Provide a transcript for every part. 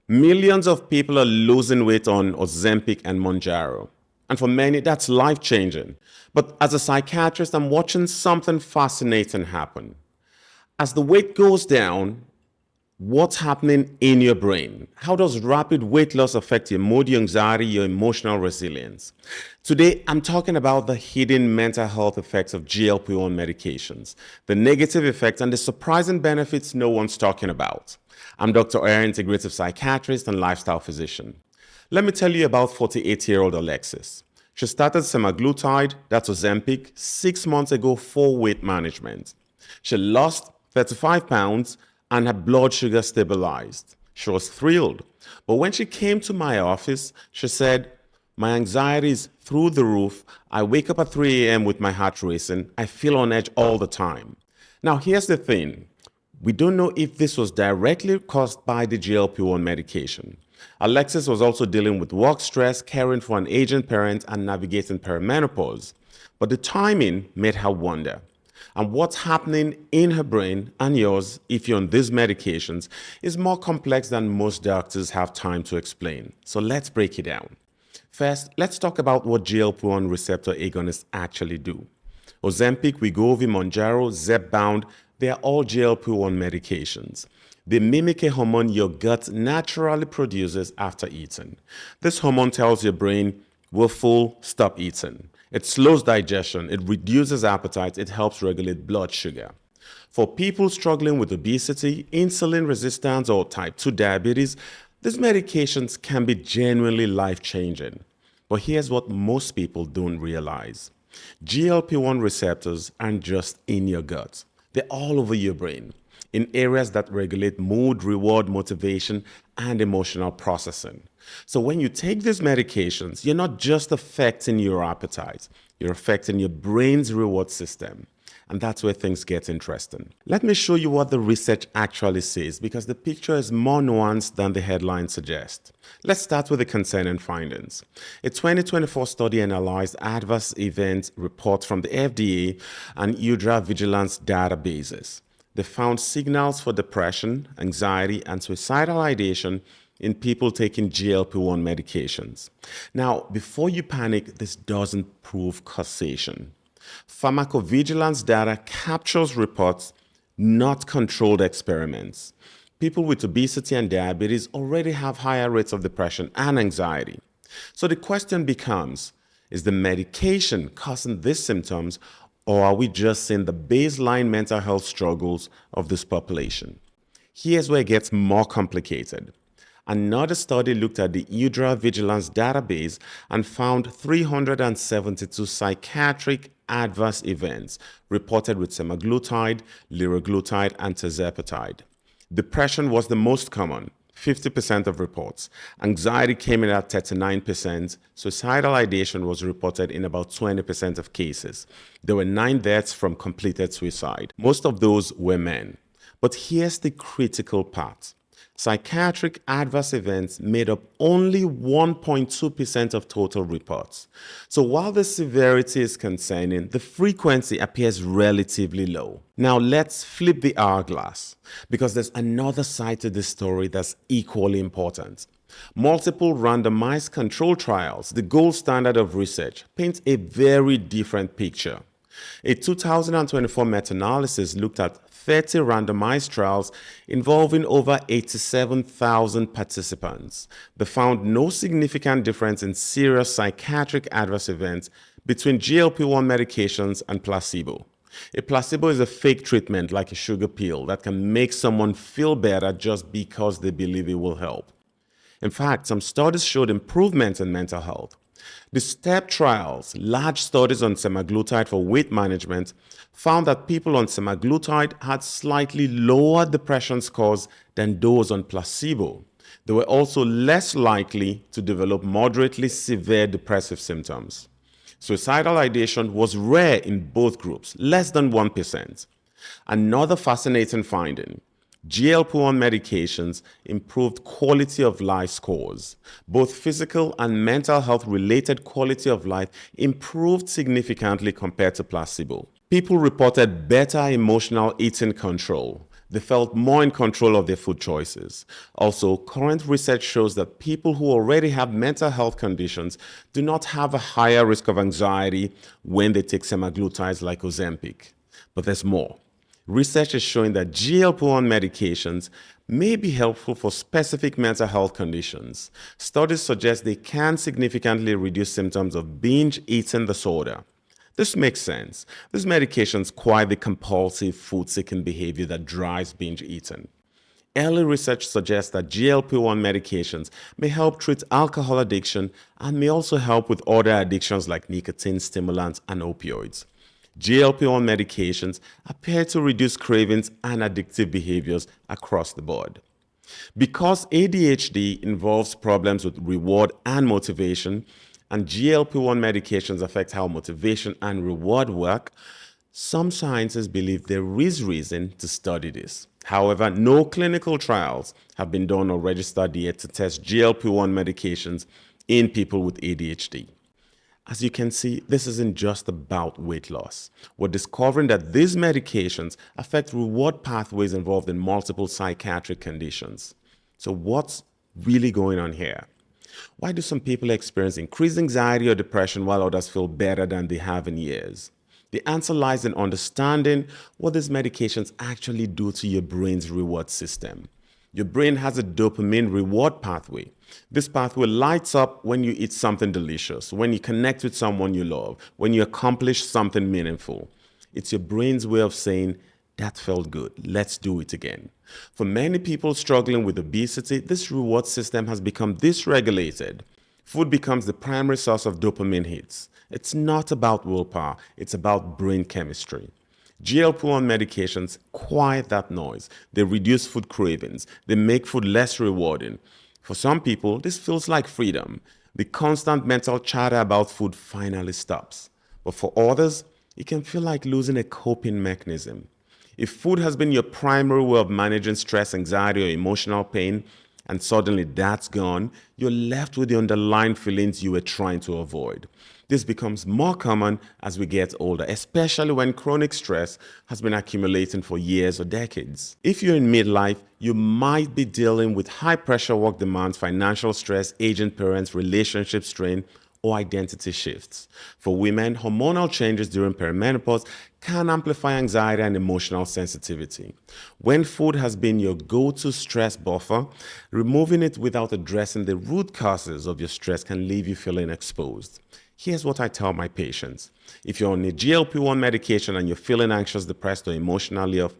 Millions of people are losing weight on Ozempic and Mounjaro. And for many, that's life-changing. But as a psychiatrist, I'm watching something fascinating happen. As the weight goes down, what's happening in your brain? How does rapid weight loss affect your mood, your anxiety, your emotional resilience? Today, I'm talking about the hidden mental health effects of GLP-1 medications, the negative effects, and the surprising benefits no one's talking about. I'm Dr. Oyer, integrative psychiatrist and lifestyle physician. Let me tell you about 48-year-old Alexis. She started semaglutide, that's Ozempic, 6 months ago for weight management. She lost 35 pounds and her blood sugar stabilized. She was thrilled. But when she came to my office, she said, "My anxiety is through the roof. I wake up at 3 a.m. with my heart racing. I feel on edge all the time." Now, here's the thing. We don't know if this was directly caused by the GLP-1 medication. Alexis was also dealing with work stress, caring for an aging parent, and navigating perimenopause. But the timing made her wonder. And what's happening in her brain and yours if you're on these medications is more complex than most doctors have time to explain. So let's break it down. First, let's talk about what GLP-1 receptor agonists actually do. Ozempic, Wegovy, Mounjaro, Zepbound, they are all GLP-1 medications. They mimic a hormone your gut naturally produces after eating. This hormone tells your brain, "We're full, stop eating." It slows digestion, it reduces appetite, it helps regulate blood sugar. For people struggling with obesity, insulin resistance, or type 2 diabetes, these medications can be genuinely life-changing. But here's what most people don't realize. GLP-1 receptors aren't just in your gut. They're all over your brain, in areas that regulate mood, reward, motivation, and emotional processing. So when you take these medications, you're not just affecting your appetite, you're affecting your brain's reward system. And that's where things get interesting. Let me show you what the research actually says, because the picture is more nuanced than the headline suggests. Let's start with the concerning findings. A 2024 study analyzed adverse event reports from the FDA and UDRA vigilance databases. They found signals for depression, anxiety, and suicidal ideation in people taking GLP-1 medications. Now, before you panic, this doesn't prove causation. Pharmacovigilance data captures reports, not controlled experiments. People with obesity and diabetes already have higher rates of depression and anxiety. So the question becomes, is the medication causing these symptoms, or are we just seeing the baseline mental health struggles of this population? Here's where it gets more complicated. Another study looked at the UDRA vigilance database and found 372 psychiatric adverse events reported with semaglutide, liraglutide, and tirzepatide. Depression was the most common, 50% of reports. Anxiety came in at 39%. Suicidal ideation was reported in about 20% of cases. There were 9 deaths from completed suicide. Most of those were men. But here's the critical part. Psychiatric adverse events made up only 1.2% of total reports. So while the severity is concerning, the frequency appears relatively low. Now let's flip the hourglass, because there's another side to this story that's equally important. Multiple randomized control trials, the gold standard of research, paint a very different picture. A 2024 meta-analysis looked at 30 randomized trials involving over 87,000 participants. They found no significant difference in serious psychiatric adverse events between GLP-1 medications and placebo. A placebo is a fake treatment like a sugar pill that can make someone feel better just because they believe it will help. In fact, some studies showed improvements in mental health. The STEP trials, large studies on semaglutide for weight management, found that people on semaglutide had slightly lower depression scores than those on placebo. They were also less likely to develop moderately severe depressive symptoms. Suicidal ideation was rare in both groups, less than 1%. Another fascinating finding. GLP-1 medications improved quality of life scores. Both physical and mental health related quality of life improved significantly compared to placebo. People reported better emotional eating control. They felt more in control of their food choices. Also, current research shows that people who already have mental health conditions do not have a higher risk of anxiety when they take semaglutides like Ozempic. But there's more. Research is showing that GLP-1 medications may be helpful for specific mental health conditions. Studies suggest they can significantly reduce symptoms of binge eating disorder. This makes sense. These medications quiet the compulsive food-seeking behavior that drives binge eating. Early research suggests that GLP-1 medications may help treat alcohol addiction and may also help with other addictions like nicotine, stimulants, and opioids. GLP-1 medications appear to reduce cravings and addictive behaviors across the board. Because ADHD involves problems with reward and motivation, and GLP-1 medications affect how motivation and reward work, some scientists believe there is reason to study this. However, no clinical trials have been done or registered yet to test GLP-1 medications in people with ADHD. As you can see, this isn't just about weight loss. We're discovering that these medications affect reward pathways involved in multiple psychiatric conditions. So what's really going on here? Why do some people experience increased anxiety or depression while others feel better than they have in years? The answer lies in understanding what these medications actually do to your brain's reward system. Your brain has a dopamine reward pathway. This pathway lights up when you eat something delicious, when you connect with someone you love, when you accomplish something meaningful. It's your brain's way of saying, that felt good, let's do it again. For many people struggling with obesity, this reward system has become dysregulated. Food becomes the primary source of dopamine hits. It's not about willpower, it's about brain chemistry. GLP-1 medications quiet that noise. They reduce food cravings. They make food less rewarding. For some people, this feels like freedom. The constant mental chatter about food finally stops. But for others, it can feel like losing a coping mechanism. If food has been your primary way of managing stress, anxiety, or emotional pain, and suddenly that's gone, you're left with the underlying feelings you were trying to avoid. This becomes more common as we get older, especially when chronic stress has been accumulating for years or decades. If you're in midlife, you might be dealing with high-pressure work demands, financial stress, aging parents, relationship strain, or identity shifts. For women, hormonal changes during perimenopause can amplify anxiety and emotional sensitivity. When food has been your go-to stress buffer, removing it without addressing the root causes of your stress can leave you feeling exposed. Here's what I tell my patients. If you're on a GLP-1 medication and you're feeling anxious, depressed, or emotionally off,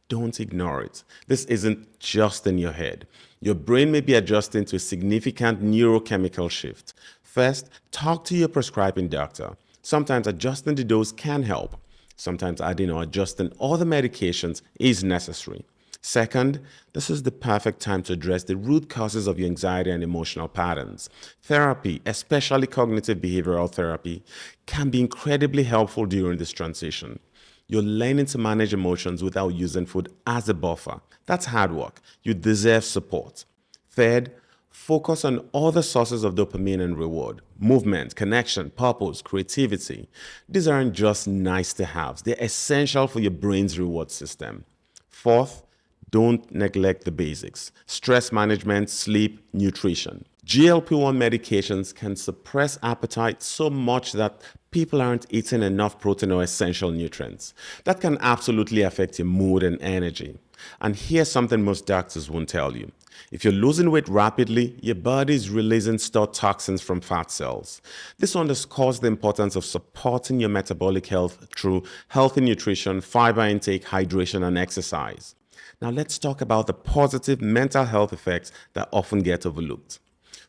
don't ignore it. This isn't just in your head. Your brain may be adjusting to a significant neurochemical shift. First, talk to your prescribing doctor. Sometimes adjusting the dose can help. Sometimes adding or adjusting other medications is necessary. Second, this is the perfect time to address the root causes of your anxiety and emotional patterns. Therapy, especially cognitive behavioral therapy, can be incredibly helpful during this transition. You're learning to manage emotions without using food as a buffer. That's hard work. You deserve support. Third, focus on other sources of dopamine and reward. Movement, connection, purpose, creativity. These aren't just nice to haves. They're essential for your brain's reward system. Fourth, don't neglect the basics. Stress management, sleep, nutrition. GLP-1 medications can suppress appetite so much that people aren't eating enough protein or essential nutrients. That can absolutely affect your mood and energy. And here's something most doctors won't tell you. If you're losing weight rapidly, your body is releasing stored toxins from fat cells. This underscores the importance of supporting your metabolic health through healthy nutrition, fiber intake, hydration, and exercise. Now let's talk about the positive mental health effects that often get overlooked.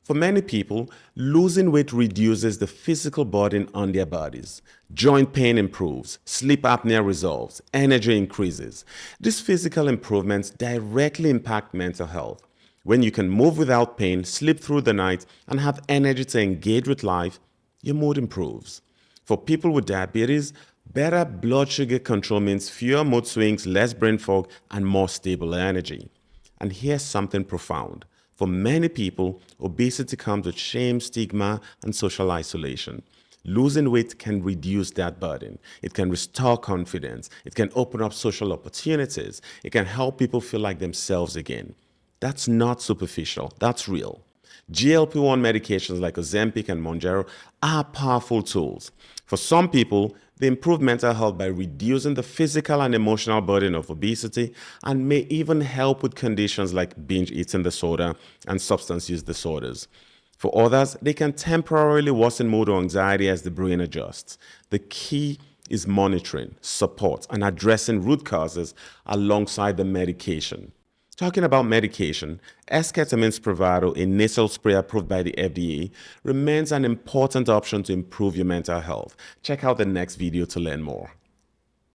For many people, losing weight reduces the physical burden on their bodies. Joint pain improves, sleep apnea resolves, energy increases. These physical improvements directly impact mental health. When you can move without pain, sleep through the night, and have energy to engage with life, your mood improves. For people with diabetes, better blood sugar control means fewer mood swings, less brain fog, and more stable energy. And here's something profound. For many people, obesity comes with shame, stigma, and social isolation. Losing weight can reduce that burden. It can restore confidence. It can open up social opportunities. It can help people feel like themselves again. That's not superficial, that's real. GLP-1 medications like Ozempic and Mounjaro are powerful tools. For some people, they improve mental health by reducing the physical and emotional burden of obesity and may even help with conditions like binge eating disorder and substance use disorders. For others, they can temporarily worsen mood or anxiety as the brain adjusts. The key is monitoring, support, and addressing root causes alongside the medication. Talking about medication, esketamine Spravato, a nasal spray approved by the FDA, remains an important option to improve your mental health. Check out the next video to learn more.